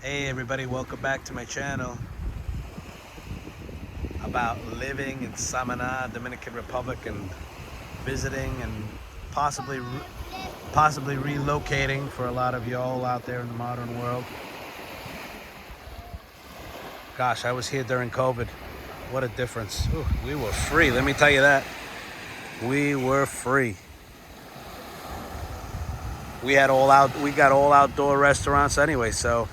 Hey everybody, welcome back to my channel about living in Samaná, Dominican Republic, and visiting and possibly relocating for a lot of y'all out there in the modern world. Gosh, I was here during COVID. What a difference. Ooh, we were free, let me tell you that. We were free. We got all outdoor restaurants anyway, so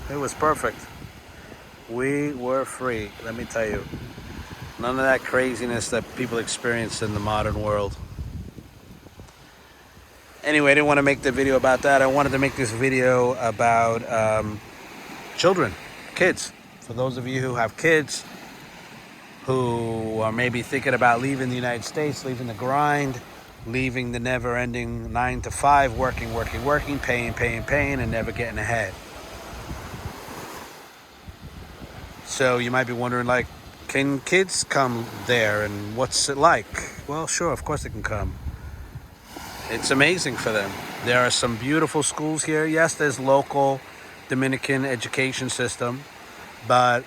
it was perfect. We were free, let me tell you. None of that craziness that people experience in the modern world. Anyway, I didn't want to make the video about that. I wanted to make this video about children, kids. For those of you who have kids, who are maybe thinking about leaving the United States, leaving the grind, leaving the never-ending 9 to 5, working, paying, and never getting ahead. So you might be wondering, like, can kids come there and what's it like? Well, sure, of course they can come. It's amazing for them. There are some beautiful schools here. Yes, there's local Dominican education system, but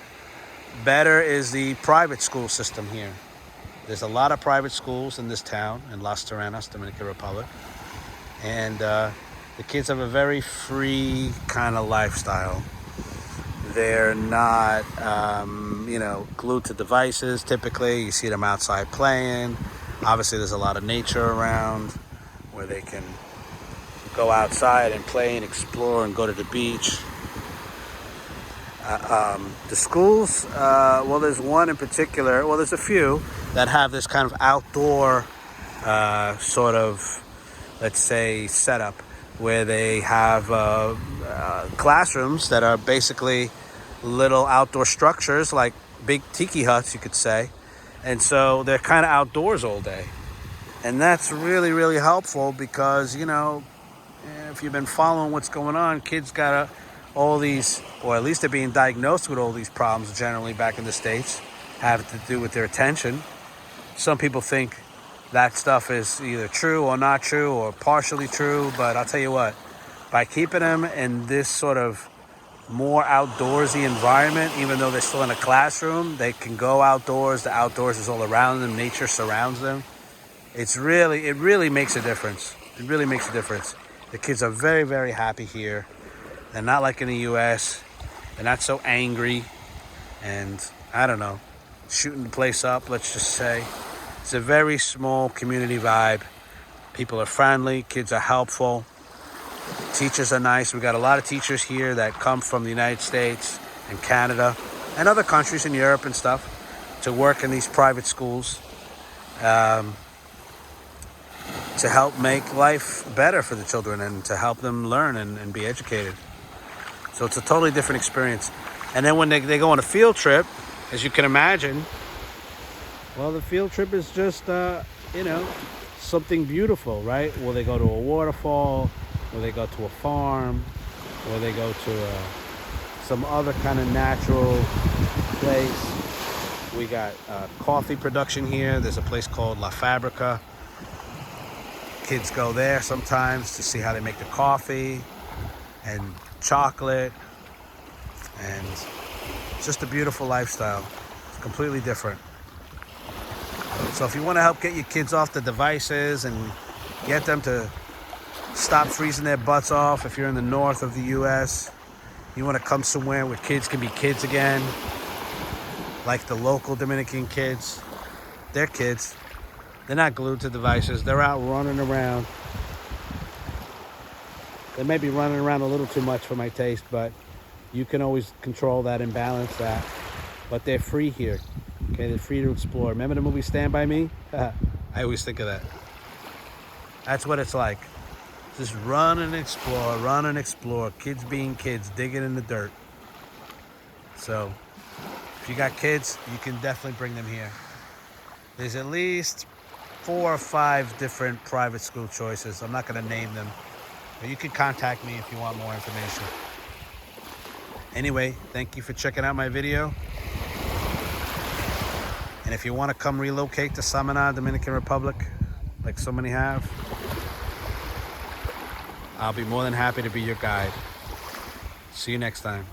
better is the private school system here. There's a lot of private schools in this town, in Las Terrenas, Dominican Republic. And the kids have a very free kind of lifestyle. They're not, glued to devices. Typically, you see them outside playing. Obviously, there's a lot of nature around where they can go outside and play and explore and go to the beach. The schools, well, there's one in particular. Well, there's a few that have this kind of outdoor sort of, let's say, setup where they have classrooms that are basically little outdoor structures, like big tiki huts, you could say. And so they're kind of outdoors all day. And that's really, really helpful because, if you've been following what's going on, kids got all these, or at least they're being diagnosed with all these problems generally back in the States, have to do with their attention. Some people think that stuff is either true or not true or partially true, but I'll tell you what, by keeping them in this sort of more outdoorsy environment, even though they're still in a classroom, they can go outdoors. The outdoors is all around them. Nature surrounds them. It really makes a difference. It really makes a difference. The kids are very, very happy here. They're not like in the U.S. They're not so angry and, I don't know, shooting the place up, let's just say. It's a very small community vibe. People are friendly. Kids are helpful. Teachers are nice. We got a lot of teachers here that come from the United States and Canada and other countries in Europe and stuff to work in these private schools to help make life better for the children and to help them learn and be educated. So it's a totally different experience. And then when they go on a field trip, as you can imagine, well, the field trip is just, something beautiful, right? Will they go to a waterfall? Will they go to a farm? Will they go to some other kind of natural place? We got coffee production here. There's a place called La Fabrica. Kids go there sometimes to see how they make the coffee and chocolate. And it's just a beautiful lifestyle. It's completely different. So if you want to help get your kids off the devices and get them to stop freezing their butts off, if you're in the north of the U.S., you want to come somewhere where kids can be kids again, like the local Dominican kids. They're kids. They're not glued to devices. They're out running around. They may be running around a little too much for my taste, but you can always control that and balance that. But they're free here. Okay, they're free to explore. Remember the movie Stand By Me? I always think of that. That's what it's like. Just run and explore. Kids being kids, digging in the dirt. So, if you got kids, you can definitely bring them here. There's at least 4 or 5 different private school choices. I'm not going to name them, but you can contact me if you want more information. Anyway, thank you for checking out my video. And if you want to come relocate to Samaná, Dominican Republic, like so many have, I'll be more than happy to be your guide. See you next time.